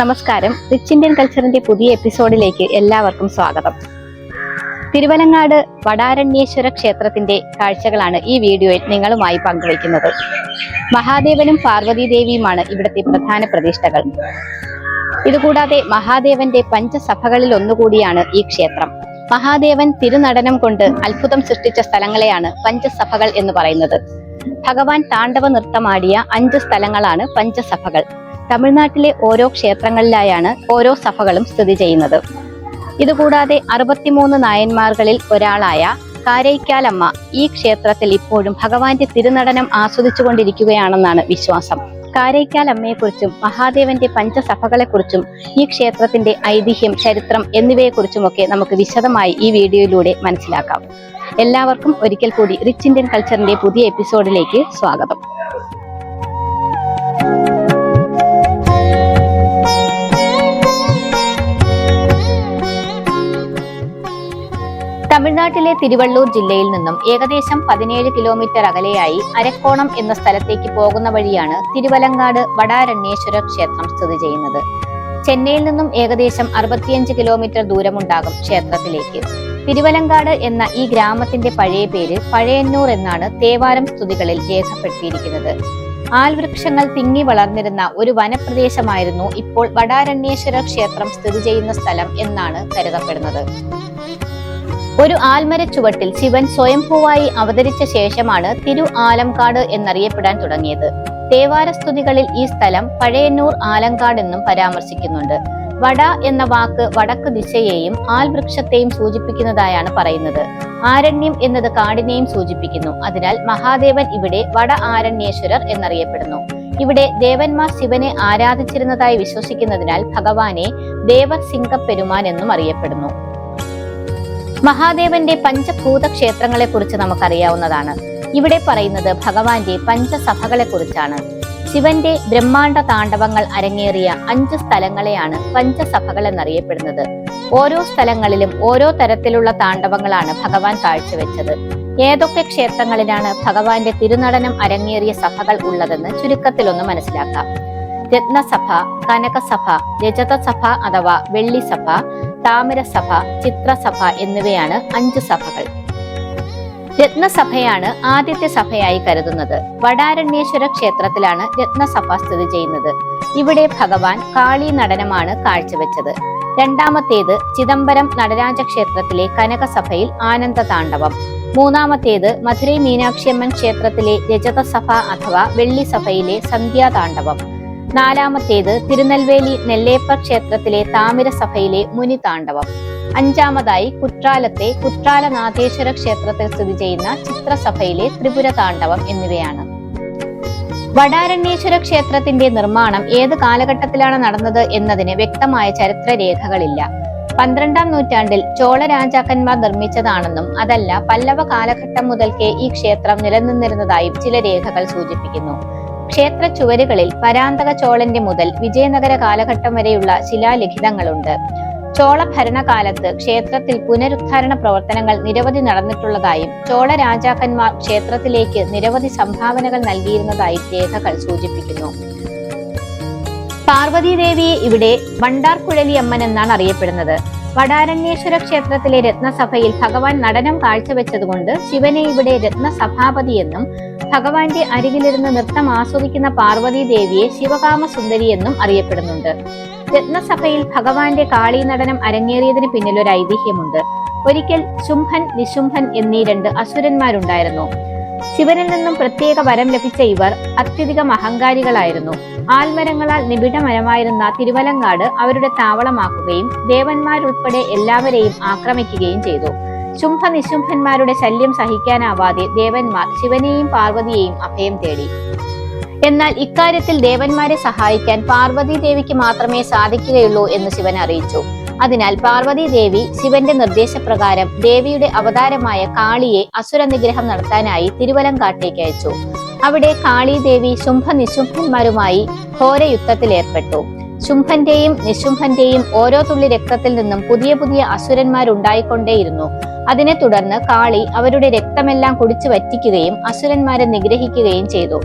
നമസ്കാരം. Rich Indian കൾച്ചറിന്റെ പുതിയ എപ്പിസോഡിലേക്ക് എല്ലാവർക്കും സ്വാഗതം. തിരുവലങ്ങാട് വടാരണ്യേശ്വര ക്ഷേത്രത്തിന്റെ കാഴ്ചകളാണ് ഈ വീഡിയോയിൽ നിങ്ങളുമായി പങ്കുവയ്ക്കുന്നത്. മഹാദേവനും പാർവതീദേവിയുമാണ് ഇവിടുത്തെ പ്രധാന പ്രതിഷ്ഠകൾ. ഇതുകൂടാതെ മഹാദേവന്റെ പഞ്ചസഭകളിൽ ഒന്നുകൂടിയാണ് ഈ ക്ഷേത്രം. മഹാദേവൻ തിരുനടനം കൊണ്ട് അത്ഭുതം സൃഷ്ടിച്ച സ്ഥലങ്ങളെയാണ് പഞ്ചസഭകൾ എന്ന് പറയുന്നത്. ഭഗവാൻ താണ്ഡവ നൃത്തമാടിയ 5 സ്ഥലങ്ങളാണ് പഞ്ചസഭകൾ. തമിഴ്നാട്ടിലെ ഓരോ ക്ഷേത്രങ്ങളിലായാണ് ഓരോ സഭകളും സ്ഥിതി ചെയ്യുന്നത്. ഇതുകൂടാതെ 63 നായന്മാർകളിൽ ഒരാളായ കാരയ്ക്കാലമ്മ ഈ ക്ഷേത്രത്തിൽ ഇപ്പോഴും ഭഗവാന്റെ തിരുനടനം ആസ്വദിച്ചുകൊണ്ടിരിക്കുകയാണെന്നാണ് വിശ്വാസം. കാരയ്ക്കാലമ്മയെക്കുറിച്ചും മഹാദേവന്റെ പഞ്ചസഭകളെക്കുറിച്ചും ഈ ക്ഷേത്രത്തിന്റെ ഐതിഹ്യം, ചരിത്രം എന്നിവയെക്കുറിച്ചുമൊക്കെ നമുക്ക് വിശദമായി ഈ വീഡിയോയിലൂടെ മനസ്സിലാക്കാം. എല്ലാവർക്കും ഒരിക്കൽ കൂടി റിച്ച് ഇന്ത്യൻ കൾച്ചറിന്റെ പുതിയ എപ്പിസോഡിലേക്ക് സ്വാഗതം. തമിഴ്നാട്ടിലെ തിരുവള്ളൂർ ജില്ലയിൽ നിന്നും ഏകദേശം 17 കിലോമീറ്റർ അകലെയായി അരക്കോണം എന്ന സ്ഥലത്തേക്ക് പോകുന്ന വഴിയാണ് തിരുവലങ്ങാട് വടാരണ്യേശ്വര ക്ഷേത്രം സ്ഥിതി ചെയ്യുന്നത്. ചെന്നൈയിൽ നിന്നും ഏകദേശം 65 കിലോമീറ്റർ ദൂരമുണ്ടാകും ക്ഷേത്രത്തിലേക്ക്. തിരുവലങ്കാട് എന്ന ഈ ഗ്രാമത്തിന്റെ പഴയ പേര് പഴയന്നൂർ എന്നാണ് തേവാരം സ്തുതികളിൽ രേഖപ്പെടുത്തിയിരിക്കുന്നത്. ആൽവൃക്ഷങ്ങൾ തിങ്ങി വളർന്നിരുന്ന ഒരു വനപ്രദേശമായിരുന്നു ഇപ്പോൾ വടാരണ്യേശ്വര ക്ഷേത്രം സ്ഥിതി ചെയ്യുന്ന സ്ഥലം എന്നാണ് കരുതപ്പെടുന്നത്. ഒരു ആൽമര ചുവട്ടിൽ ശിവൻ സ്വയംഭൂവായി അവതരിച്ച ശേഷമാണ് തിരു ആലംകാട് എന്നറിയപ്പെടാൻ തുടങ്ങിയത്. തേവാരസ്തുതികളിൽ ഈ സ്ഥലം പഴയന്നൂർ ആലങ്കാട് എന്നും പരാമർശിക്കുന്നുണ്ട്. വട എന്ന വാക്ക് വടക്ക് ദിശയെയും ആൽവൃക്ഷത്തെയും സൂചിപ്പിക്കുന്നതായാണ് പറയുന്നത്. ആരണ്യം എന്നത് കാടിനെയും സൂചിപ്പിക്കുന്നു. അതിനാൽ മഹാദേവൻ ഇവിടെ വട ആരണ്യേശ്വരർ എന്നറിയപ്പെടുന്നു. ഇവിടെ ദേവന്മാർ ശിവനെ ആരാധിച്ചിരുന്നതായി വിശ്വസിക്കുന്നതിനാൽ ഭഗവാനെ ദേവസിംഹപ്പെരുമാൻ എന്നും അറിയപ്പെടുന്നു. മഹാദേവന്റെ പഞ്ചഭൂത ക്ഷേത്രങ്ങളെ കുറിച്ച് നമുക്കറിയാവുന്നതാണ്. ഇവിടെ പറയുന്നത് ഭഗവാന്റെ പഞ്ചസഭകളെ കുറിച്ചാണ്. ശിവന്റെ ബ്രഹ്മാണ്ഡ താണ്ഡവങ്ങൾ അരങ്ങേറിയ 5 സ്ഥലങ്ങളെയാണ് പഞ്ചസഭകൾ എന്നറിയപ്പെടുന്നത്. ഓരോ സ്ഥലങ്ങളിലും ഓരോ തരത്തിലുള്ള താണ്ഡവങ്ങളാണ് ഭഗവാൻ കാഴ്ചവെച്ചത്. ഏതൊക്കെ ക്ഷേത്രങ്ങളിലാണ് ഭഗവാന്റെ തിരുനടനം അരങ്ങേറിയ സഭകൾ ഉള്ളതെന്ന് ചുരുക്കത്തിലൊന്ന് മനസ്സിലാക്കാം. രത്നസഭ, കനകസഭ, രജതസഭ അഥവാ വെള്ളിസഭ, താമരസഭ, ചിത്രസഭ എന്നിവയാണ് 5 സഭകൾ. രത്നസഭയാണ് ആദ്യത്തെ സഭയായി കരുതുന്നത്. വടാരണ്യേശ്വര ക്ഷേത്രത്തിലാണ് രത്നസഭ സ്ഥിതി ചെയ്യുന്നത്. ഇവിടെ ഭഗവാൻ കാളി നടനമാണ് കാഴ്ചവെച്ചത്. രണ്ടാമത്തേത് ചിദംബരം നടരാജ ക്ഷേത്രത്തിലെ കനകസഭയിൽ ആനന്ദ താണ്ഡവം. മൂന്നാമത്തേത് മധുരൈ മീനാക്ഷിയമ്മൻ ക്ഷേത്രത്തിലെ രജതസഭ അഥവാ വെള്ളിസഭയിലെ സന്ധ്യാതാണ്ഡവം. നാലാമത്തേത് തിരുനെൽവേലി നെല്ലേപ്പർ ക്ഷേത്രത്തിലെ താമിരസഭയിലെ മുനി താണ്ഡവം. അഞ്ചാമതായി കുട്രാലത്തെ കുട്രാലനാഥേശ്വര ക്ഷേത്രത്തിൽ സ്ഥിതി ചെയ്യുന്ന ചിത്രസഭയിലെ ത്രിപുര താണ്ഡവം എന്നിവയാണ്. വടാരണ്യേശ്വര ക്ഷേത്രത്തിന്റെ നിർമ്മാണം ഏത് കാലഘട്ടത്തിലാണ് നടന്നത് എന്നതിന് വ്യക്തമായ ചരിത്രരേഖകളില്ല. 12ാം നൂറ്റാണ്ടിൽ ചോള രാജാക്കന്മാർ നിർമ്മിച്ചതാണെന്നും അതല്ല പല്ലവ കാലഘട്ടം മുതൽക്കേ ഈ ക്ഷേത്രം നിലനിന്നിരുന്നതായും ചില രേഖകൾ സൂചിപ്പിക്കുന്നു. ക്ഷേത്ര ചുവരുകളിൽ പരാന്തക ചോളന്റെ മുതൽ വിജയനഗര കാലഘട്ടം വരെയുള്ള ശിലാലിഖിതങ്ങളുണ്ട്. ചോള ഭരണകാലത്ത് ക്ഷേത്രത്തിൽ പുനരുദ്ധാരണ പ്രവർത്തനങ്ങൾ നിരവധി നടന്നിട്ടുള്ളതായും ചോള രാജാക്കന്മാർ ക്ഷേത്രത്തിലേക്ക് നിരവധി സംഭാവനകൾ നൽകിയിരുന്നതായും രേഖകൾ സൂചിപ്പിക്കുന്നു. പാർവതീദേവിയെ ഇവിടെ വണ്ടാർകുഴലി അമ്മൻ എന്നാണ് അറിയപ്പെടുന്നത്. വടാരണ്യേശ്വര ക്ഷേത്രത്തിലെ രത്നസഭയിൽ ഭഗവാൻ നടനം കാഴ്ചവെച്ചതുകൊണ്ട് ശിവനെ ഇവിടെ രത്നസഭാപതി എന്നും ഭഗവാന്റെ അരികിലിരുന്ന് നൃത്തം ആസ്വദിക്കുന്ന പാർവതീദേവിയെ ശിവകാമ സുന്ദരി എന്നും അറിയപ്പെടുന്നുണ്ട്. രത്നസഭയിൽ ഭഗവാന്റെ കാളി നടനം അരങ്ങേറിയതിന് പിന്നിൽ ഒരു ഐതിഹ്യമുണ്ട്. ഒരിക്കൽ ശുംഭൻ, നിശുംഭൻ എന്നീ 2 അസുരന്മാരുണ്ടായിരുന്നു. ശിവനിൽ നിന്നും പ്രത്യേക വരം ലഭിച്ച ഇവർ അത്യധികം അഹങ്കാരികളായിരുന്നു. ആൽമരങ്ങളാൽ നിബിഡമരമായിരുന്ന തിരുവലങ്ങാട് അവരുടെ താവളമാക്കുകയും ദേവന്മാരുൾപ്പെടെ എല്ലാവരെയും ആക്രമിക്കുകയും ചെയ്തു. ശുംഭ നിശുംഭന്മാരുടെ ശല്യം സഹിക്കാനാവാതെ ദേവന്മാർ ശിവനെയും പാർവതിയെയും അഭയം തേടി. എന്നാൽ ഇക്കാര്യത്തിൽ ദേവന്മാരെ സഹായിക്കാൻ പാർവതി ദേവിക്ക് മാത്രമേ സാധിക്കുകയുള്ളൂ എന്ന് ശിവൻ അറിയിച്ചു. അതിനാൽ പാർവതി ദേവി ശിവന്റെ നിർദ്ദേശപ്രകാരം ദേവിയുടെ അവതാരമായ കാളിയെ അസുര നിഗ്രഹം നടത്താനായി തിരുവലങ്കാട്ടേക്ക് അയച്ചു. അവിടെ കാളി ദേവി ശുംഭ നിശുംഭന്മാരുമായി ഘോര യുദ്ധത്തിലേർപ്പെട്ടു. ശുംഭന്റെയും നിശുംഭന്റെയും ഓരോ തുള്ളി രക്തത്തിൽ നിന്നും പുതിയ പുതിയ അസുരന്മാരുണ്ടായിക്കൊണ്ടേയിരുന്നു. അതിനെ തുടർന്ന് കാളി അവരുടെ രക്തമെല്ലാം കുടിച്ചു വറ്റിക്കുകയും അസുരന്മാരെ നിഗ്രഹിക്കുകയും ചെയ്തു.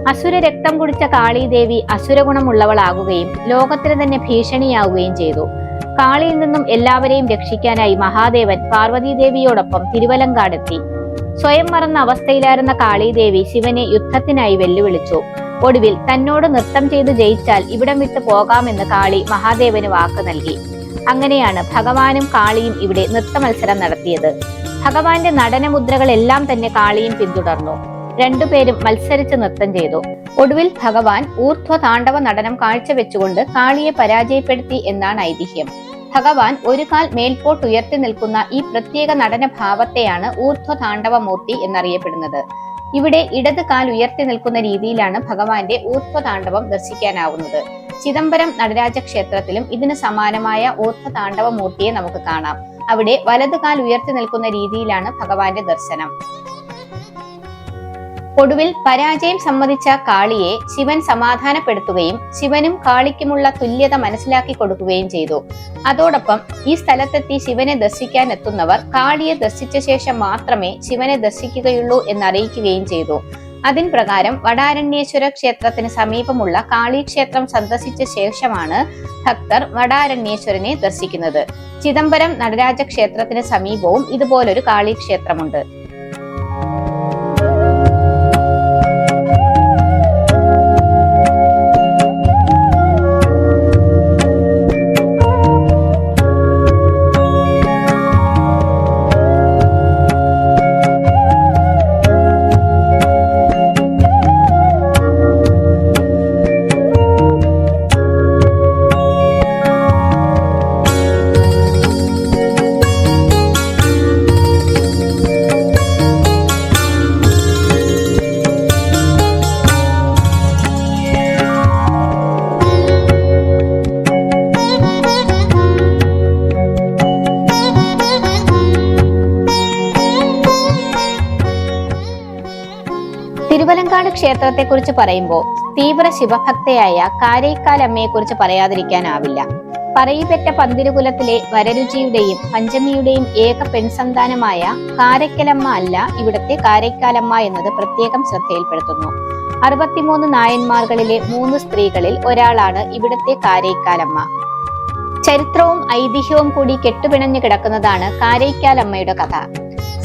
അസുര രക്തം കുടിച്ച കാളീദേവി അസുരഗുണമുള്ളവളാകുകയും ലോകത്തിന് തന്നെ ഭീഷണിയാവുകയും ചെയ്തു. കാളിയിൽ നിന്നും എല്ലാവരെയും രക്ഷിക്കാനായി മഹാദേവൻ പാർവതീദേവിയോടൊപ്പം തിരുവലങ്കാടെത്തി. സ്വയം മറന്ന അവസ്ഥയിലായിരുന്ന കാളീദേവി ശിവനെ യുദ്ധത്തിനായി വെല്ലുവിളിച്ചു. ഒടുവിൽ തന്നോട് നൃത്തം ചെയ്ത് ജയിച്ചാൽ ഇവിടം വിട്ടു പോകാമെന്ന് കാളി മഹാദേവന് വാക്ക് നൽകി. അങ്ങനെയാണ് ഭഗവാനും കാളിയും ഇവിടെ നൃത്ത മത്സരം നടത്തിയത്. ഭഗവാന്റെ നടനമുദ്രകളെല്ലാം തന്നെ കാളിയും പിന്തുടർന്നു. രണ്ടുപേരും മത്സരിച്ച് നൃത്തം ചെയ്തു. ഒടുവിൽ ഭഗവാൻ ഊർധ്വ താണ്ഡവ നടനം കാഴ്ചവെച്ചുകൊണ്ട് കാളിയെ പരാജയപ്പെടുത്തി എന്നാണ് ഐതിഹ്യം. ഭഗവാൻ ഒരു കാൽ മേൽപോട്ട് ഉയർത്തി നിൽക്കുന്ന ഈ പ്രത്യേക നടന ഭാവത്തെയാണ് ഊർധ്വ താണ്ഡവമൂർത്തി എന്നറിയപ്പെടുന്നത്. ഇവിടെ ഇടത് കാൽ ഉയർത്തി നിൽക്കുന്ന രീതിയിലാണ് ഭഗവാന്റെ ഊർധ്വ താണ്ഡവം ദർശിക്കാനാവുന്നത്. ചിദംബരം നടരാജ ക്ഷേത്രത്തിലും ഇതിന് സമാനമായ ഊർധ്വ താണ്ഡവമൂർത്തിയെ നമുക്ക് കാണാം. അവിടെ വലത് കാൽ ഉയർത്തി നിൽക്കുന്ന രീതിയിലാണ് ഭഗവാന്റെ ദർശനം. ഒടുവിൽ പരാജയം സമ്മതിച്ച കാളിയെ ശിവൻ സമാധാനപ്പെടുത്തുകയും ശിവനും കാളിക്കുമുള്ള തുല്യത മനസ്സിലാക്കി കൊടുക്കുകയും ചെയ്തു. അതോടൊപ്പം ഈ സ്ഥലത്തെത്തി ശിവനെ ദർശിക്കാൻ എത്തുന്നവർ കാളിയെ ദർശിച്ച ശേഷം മാത്രമേ ശിവനെ ദർശിക്കുകയുള്ളൂ എന്നറിയിക്കുകയും ചെയ്തു. അതിൻ പ്രകാരം വടാരണ്യേശ്വര ക്ഷേത്രത്തിന് സമീപമുള്ള കാളി ക്ഷേത്രം സന്ദർശിച്ച ശേഷമാണ് ഭക്തർ വടാരണ്യേശ്വരനെ ദർശിക്കുന്നത്. ചിദംബരം നടരാജ ക്ഷേത്രത്തിന് സമീപവും ഇതുപോലൊരു കാളി ക്ഷേത്രമുണ്ട്. തിരുവലങ്കാട് ക്ഷേത്രത്തെക്കുറിച്ച് പറയുമ്പോൾ തീവ്ര ശിവഭക്തയായ കാരൈക്കാലമ്മയെ കുറിച്ച് പറയാതിരിക്കാനാവില്ല. പറയിപെറ്റ പന്തിരുകുലത്തിലെ വരരുചിയുടെയും പഞ്ചമിയുടെയും ഏക പെൺസന്താനമായ കാരയ്ക്കലമ്മ അല്ല ഇവിടത്തെ കാരൈക്കാലമ്മ എന്നത് പ്രത്യേകം ശ്രദ്ധയിൽപ്പെടുത്തുന്നു. 63 നായന്മാർകളിലെ 3 സ്ത്രീകളിൽ ഒരാളാണ് ഇവിടത്തെ കാരൈക്കാലമ്മ. ചരിത്രവും ഐതിഹ്യവും കൂടി കെട്ടുപിണഞ്ഞു കിടക്കുന്നതാണ് കാരൈക്കാലമ്മയുടെ കഥ.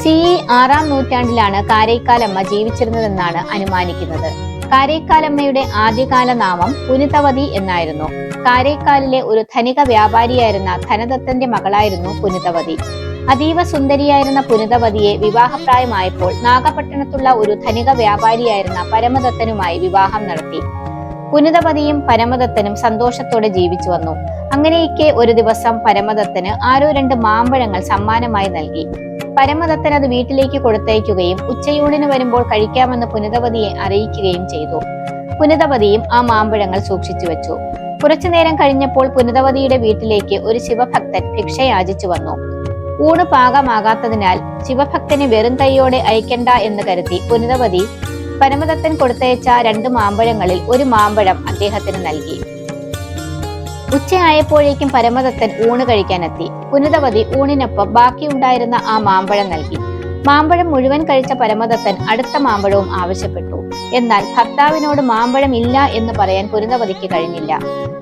CE 6-ാം നൂറ്റാണ്ടിലാണ് കാരൈക്കാലമ്മ ജീവിച്ചിരുന്നതെന്നാണ് അനുമാനിക്കുന്നത്. കാരൈക്കാലമ്മയുടെ ആദ്യകാല നാമം പുനിതവതി എന്നായിരുന്നു. കാരൈക്കാലിലെ ഒരു ധനിക വ്യാപാരിയായിരുന്ന ധനദത്തന്റെ മകളായിരുന്നു പുനിതവതി. അതീവ സുന്ദരിയായിരുന്ന പുനിതവതിയെ വിവാഹപ്രായമായപ്പോൾ നാഗപട്ടണത്തുള്ള ഒരു ധനിക വ്യാപാരിയായിരുന്ന പരമദത്തനുമായി വിവാഹം നടത്തി. പുനിതവതിയും പരമദത്തനും സന്തോഷത്തോടെ ജീവിച്ചു വന്നു. അങ്ങനെയൊക്കെ ഒരു ദിവസം പരമദത്തന് ആരോ 2 മാമ്പഴങ്ങൾ സമ്മാനമായി നൽകി. പരമദത്തൻ അത് വീട്ടിലേക്ക് കൊടുത്തയക്കുകയും ഉച്ചയൂണിന് വരുമ്പോൾ കഴിക്കാമെന്ന് പുനിതവതിയെ അറിയിക്കുകയും ചെയ്തു. പുനിതവതിയും ആ മാമ്പഴങ്ങൾ സൂക്ഷിച്ചു വെച്ചു. കുറച്ചുനേരം കഴിഞ്ഞപ്പോൾ പുനിതവതിയുടെ വീട്ടിലേക്ക് ഒരു ശിവഭക്തൻ ഭിക്ഷ യാചിച്ചു വന്നു. ഊണ് പാകമാകാത്തതിനാൽ ശിവഭക്തനെ വെറും കൈയോടെ അയക്കണ്ട എന്ന് കരുതി പുനിതവതി പരമദത്തൻ കൊടുത്തയച്ച 2 മാമ്പഴങ്ങളിൽ ഒരു മാമ്പഴം അദ്ദേഹത്തിന് നൽകി. ഉച്ചയായപ്പോഴേക്കും പരമദത്തൻ ഊണ് കഴിക്കാനെത്തി. പുനിതവതി ഊണിനൊപ്പം ബാക്കിയുണ്ടായിരുന്ന ആ മാമ്പഴം നൽകി. മാമ്പഴം മുഴുവൻ കഴിച്ച പരമദത്തൻ അടുത്ത മാമ്പഴവും ആവശ്യപ്പെട്ടു. എന്നാൽ ഭർത്താവിനോട് മാമ്പഴം ഇല്ല എന്ന് പറയാൻ പുനിതവതിക്ക് കഴിഞ്ഞില്ല.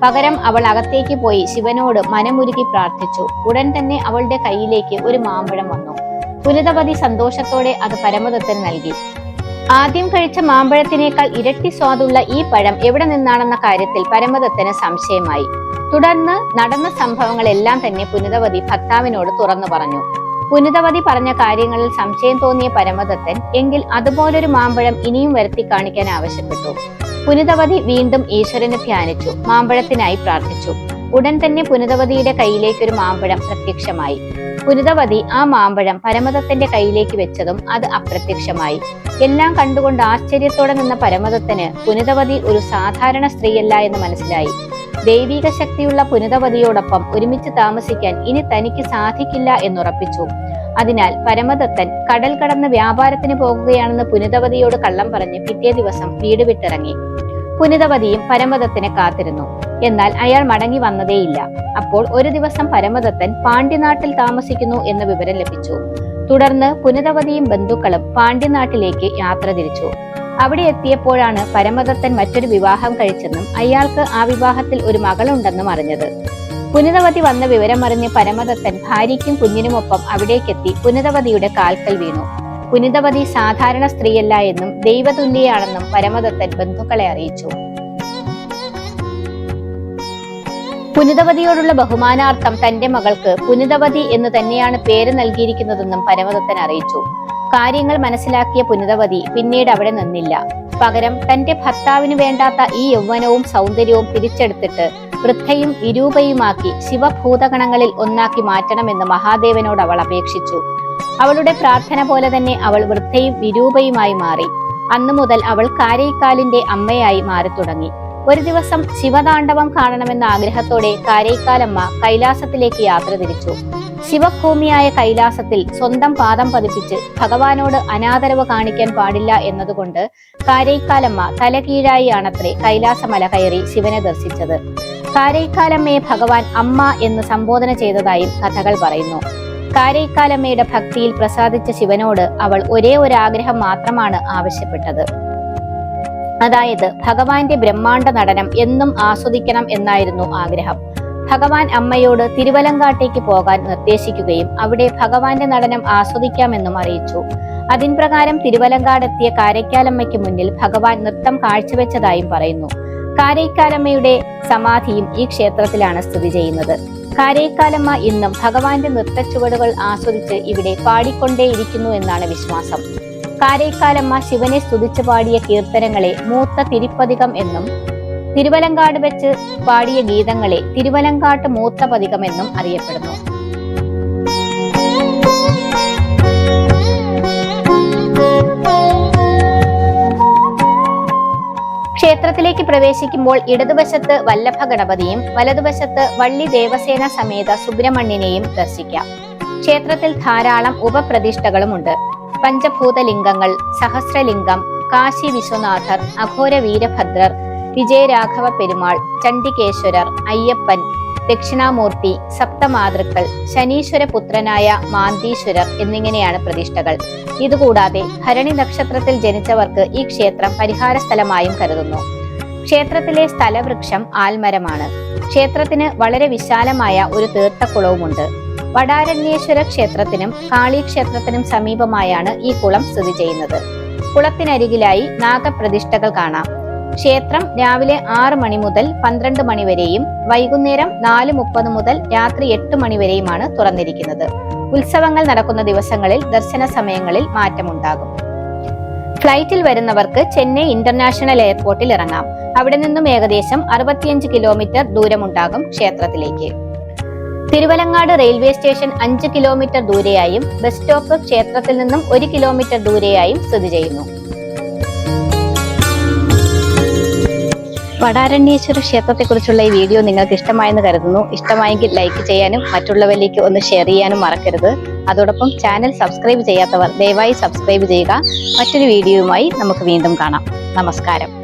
പകരം അവൾ അകത്തേക്ക് പോയി ശിവനോട് മനമുരുകി പ്രാർത്ഥിച്ചു. ഉടൻ തന്നെ അവളുടെ കയ്യിലേക്ക് ഒരു മാമ്പഴം വന്നു. പുനിതവതി സന്തോഷത്തോടെ അത് പരമദത്തന് നൽകി. ആദ്യം കഴിച്ച മാമ്പഴത്തിനേക്കാൾ ഇരട്ടി സ്വാദുള്ള ഈ പഴം എവിടെ നിന്നാണെന്ന കാര്യത്തിൽ പരമദത്തന് സംശയമായി. തുടർന്ന് നടന്ന സംഭവങ്ങളെല്ലാം തന്നെ പുനിതവതി ഭർത്താവിനോട് തുറന്നു പറഞ്ഞു. പുനിതവതി പറഞ്ഞ കാര്യങ്ങളിൽ സംശയം തോന്നിയ പരമദത്തൻ എങ്കിൽ അതുപോലൊരു മാമ്പഴം ഇനിയും വരുത്തി കാണിക്കാൻ ആവശ്യപ്പെട്ടു. പുനിതവതി വീണ്ടും ഈശ്വരനെ ധ്യാനിച്ചു. മാമ്പഴത്തിനായി പ്രാർത്ഥിച്ചു. ഉടൻ തന്നെ പുനിതവതിയുടെ കയ്യിലേക്കൊരു മാമ്പഴം പ്രത്യക്ഷമായി. പുനിതവതി ആ മാമ്പഴം പരമദത്തന്റെ കയ്യിലേക്ക് വെച്ചതും അത് അപ്രത്യക്ഷമായി. എല്ലാം കണ്ടുകൊണ്ട് ആശ്ചര്യത്തോടെ നിന്ന പരമദത്തന് പുനിതവതി ഒരു സാധാരണ സ്ത്രീയല്ല എന്ന് മനസ്സിലായി. ദൈവിക ശക്തിയുള്ള പുനിതവതിയോടൊപ്പം ഒരുമിച്ച് താമസിക്കാൻ ഇനി തനിക്ക് സാധിക്കില്ല എന്നുറപ്പിച്ചു. അതിനാൽ പരമദത്തൻ കടൽ കടന്ന് വ്യാപാരത്തിന് പോകുകയാണെന്ന് പുനിതവതിയോട് കള്ളം പറഞ്ഞ് പിറ്റേ ദിവസം വീട് വിട്ടിറങ്ങി. പുനിതവതിയും പരമദത്തനെ കാത്തിരുന്നു. എന്നാൽ അയാൾ മടങ്ങി വന്നതേയില്ല. അപ്പോൾ ഒരു ദിവസം പരമദത്തൻ പാണ്ഡ്യനാട്ടിൽ താമസിക്കുന്നു എന്ന വിവരം ലഭിച്ചു. തുടർന്ന് പുനിതവതിയും ബന്ധുക്കളും പാണ്ഡ്യനാട്ടിലേക്ക് യാത്ര തിരിച്ചു. അവിടെ എത്തിയപ്പോഴാണ് പരമദത്തൻ മറ്റൊരു വിവാഹം കഴിച്ചെന്നും അയാൾക്ക് ആ വിവാഹത്തിൽ ഒരു മകളുണ്ടെന്നും അറിഞ്ഞത്. പുനിതവതി വന്ന വിവരമറിഞ്ഞ് പരമദത്തൻ ഭാര്യയ്ക്കും കുഞ്ഞിനുമൊപ്പം അവിടേക്കെത്തി പുനിതവതിയുടെ കാൽക്കൽ വീണു. പുനിതവതി സാധാരണ സ്ത്രീയല്ല എന്നും ദൈവതുല്യയാണെന്നും പരമദത്തൻ ബന്ധുക്കളെ അറിയിച്ചു. പുനിതവതിയോടുള്ള ബഹുമാനാർത്ഥം തന്റെ മകൾക്ക് പുനിതവതി എന്ന് തന്നെയാണ് പേര് നൽകിയിരിക്കുന്നതെന്നും പരമദത്തൻ അറിയിച്ചു. കാര്യങ്ങൾ മനസ്സിലാക്കിയ പുനിതവതി പിന്നീട് അവിടെ നിന്നില്ല. പകരം തന്റെ ഭർത്താവിന് വേണ്ടാത്ത ഈ യൗവനവും സൗന്ദര്യവും തിരിച്ചെടുത്തിട്ട് വൃദ്ധയും വിരൂപയുമാക്കി ശിവഭൂതഗണങ്ങളിൽ ഒന്നാക്കി മാറ്റണമെന്ന് മഹാദേവനോട് അവൾ അപേക്ഷിച്ചു. അവളുടെ പ്രാർത്ഥന പോലെ തന്നെ അവൾ വൃദ്ധയും വിരൂപയുമായി മാറി. അന്നു മുതൽ അവൾ കാരൈക്കാലിന്റെ അമ്മയായി മാറി തുടങ്ങി. ഒരു ദിവസം ശിവതാണ്ഡവം കാണണമെന്ന ആഗ്രഹത്തോടെ കാരൈക്കാലമ്മ കൈലാസത്തിലേക്ക് യാത്ര തിരിച്ചു. ശിവഭൂമിയായ കൈലാസത്തിൽ സ്വന്തം പാദം പതിപ്പിച്ച് ഭഗവാനോട് അനാദരവ് കാണിക്കാൻ പാടില്ല എന്നതുകൊണ്ട് കാരൈക്കാലമ്മ തലകീഴായി ആണത്രേ കൈലാസമല കയറി ശിവനെ ദർശിച്ചത്. കാരൈക്കാലമ്മയെ ഭഗവാൻ അമ്മ എന്ന് സംബോധന ചെയ്തതായും കഥകൾ പറയുന്നു. കാരൈക്കാലമ്മയുടെ ഭക്തിയിൽ പ്രസാദിച്ച ശിവനോട് അവൾ ഒരേ ഒരു ആഗ്രഹം മാത്രമാണ് ആവശ്യപ്പെട്ടത്. അതായത് ഭഗവാന്റെ ബ്രഹ്മാണ്ഡ നടനം എന്നും ആസ്വദിക്കണം എന്നായിരുന്നു ആഗ്രഹം. ഭഗവാൻ അമ്മയോട് തിരുവലങ്കാട്ടേക്ക് പോകാൻ നിർദ്ദേശിക്കുകയും അവിടെ ഭഗവാന്റെ നടനം ആസ്വദിക്കാമെന്നും അറിയിച്ചു. അതിൻ പ്രകാരം തിരുവലങ്കാടെത്തിയ കാരൈക്കാലമ്മയ്ക്ക് മുന്നിൽ ഭഗവാൻ നൃത്തം കാഴ്ചവെച്ചതായും പറയുന്നു. കാരൈക്കാലമ്മയുടെ സമാധിയും ഈ ക്ഷേത്രത്തിലാണ് സ്ഥിതി ചെയ്യുന്നത്. കാരൈക്കാലമ്മ ഇന്നും ഭഗവാന്റെ നൃത്തച്ചുവടുകൾ ആസ്വദിച്ച് ഇവിടെ പാടിക്കൊണ്ടേയിരിക്കുന്നു എന്നാണ് വിശ്വാസം. കാരൈക്കാലമ്മ ശിവനെ സ്തുതിച്ചു പാടിയ കീർത്തനങ്ങളെ മൂത്ത തിരുപ്പതികം എന്നും തിരുവലങ്കാട് വെച്ച് പാടിയ ഗീതങ്ങളെ തിരുവലങ്കാട്ട് മൂത്ത പതികം എന്നും അറിയപ്പെടുന്നു. ക്ഷേത്രത്തിലേക്ക് പ്രവേശിക്കുമ്പോൾ ഇടതുവശത്ത് വല്ലഭ ഗണപതിയും വലതുവശത്ത് വള്ളി ദേവസേന സമേത സുബ്രഹ്മണ്യനെയും ദർശിക്കാം. ക്ഷേത്രത്തിൽ ധാരാളം ഉപപ്രതിഷ്ഠകളുമുണ്ട്. പഞ്ചഭൂതലിംഗങ്ങൾ, സഹസ്രലിംഗം, കാശി വിശ്വനാഥർ, അഘോര വീരഭദ്രർ, വിജയരാഘവ പെരുമാൾ, ചണ്ഡികേശ്വരർ, അയ്യപ്പൻ, ദക്ഷിണാമൂർത്തി, സപ്തമാതൃക്കൾ, ശനീശ്വര പുത്രനായ മാന്തീശ്വരർ എന്നിങ്ങനെയാണ് പ്രതിഷ്ഠകൾ. ഇതുകൂടാതെ ഭരണി നക്ഷത്രത്തിൽ ജനിച്ചവർക്ക് ഈ ക്ഷേത്രം പരിഹാര സ്ഥലമായും കരുതുന്നു. ക്ഷേത്രത്തിലെ സ്ഥലവൃക്ഷം ആൽമരമാണ്. ക്ഷേത്രത്തിന് വളരെ വിശാലമായ ഒരു തീർത്ഥക്കുളവുമുണ്ട്. വടാരണ്യേശ്വര ക്ഷേത്രത്തിനും കാളീക്ഷേത്രത്തിനും സമീപമായാണ് ഈ കുളം സ്ഥിതി ചെയ്യുന്നത്. കുളത്തിനരികിലായി നാഗപ്രതിഷ്ഠകൾ കാണാം. ക്ഷേത്രം രാവിലെ 6 മണി മുതൽ 12 മണി വരെയും വൈകുന്നേരം 4:30 മുതൽ രാത്രി 8 മണി വരെയുമാണ് തുറന്നിരിക്കുന്നത്. ഉത്സവങ്ങൾ നടക്കുന്ന ദിവസങ്ങളിൽ ദർശന സമയങ്ങളിൽ മാറ്റമുണ്ടാകും. ഫ്ലൈറ്റിൽ വരുന്നവർക്ക് ചെന്നൈ ഇന്റർനാഷണൽ എയർപോർട്ടിൽ ഇറങ്ങാം. അവിടെ നിന്നും ഏകദേശം 65 കിലോമീറ്റർ ദൂരമുണ്ടാകും ക്ഷേത്രത്തിലേക്ക്. തിരുവലങ്ങാട് റെയിൽവേ സ്റ്റേഷൻ 5 കിലോമീറ്റർ ദൂരെയായും ബസ് സ്റ്റോപ്പ് ക്ഷേത്രത്തിൽ നിന്നും 1 കിലോമീറ്റർ ദൂരെയായും സ്ഥിതി ചെയ്യുന്നു. വടാരണ്യേശ്വര ക്ഷേത്രത്തെക്കുറിച്ചുള്ള ഈ വീഡിയോ നിങ്ങൾക്ക് ഇഷ്ടമായെന്ന് കരുതുന്നു. ഇഷ്ടമായെങ്കിൽ ലൈക്ക് ചെയ്യാനും മറ്റുള്ളവരിലേക്ക് ഒന്ന് ഷെയർ ചെയ്യാനും മറക്കരുത്. അതോടൊപ്പം ചാനൽ സബ്സ്ക്രൈബ് ചെയ്യാത്തവർ ദയവായി സബ്സ്ക്രൈബ് ചെയ്യുക. മറ്റൊരു വീഡിയോയുമായി നമുക്ക് വീണ്ടും കാണാം. നമസ്കാരം.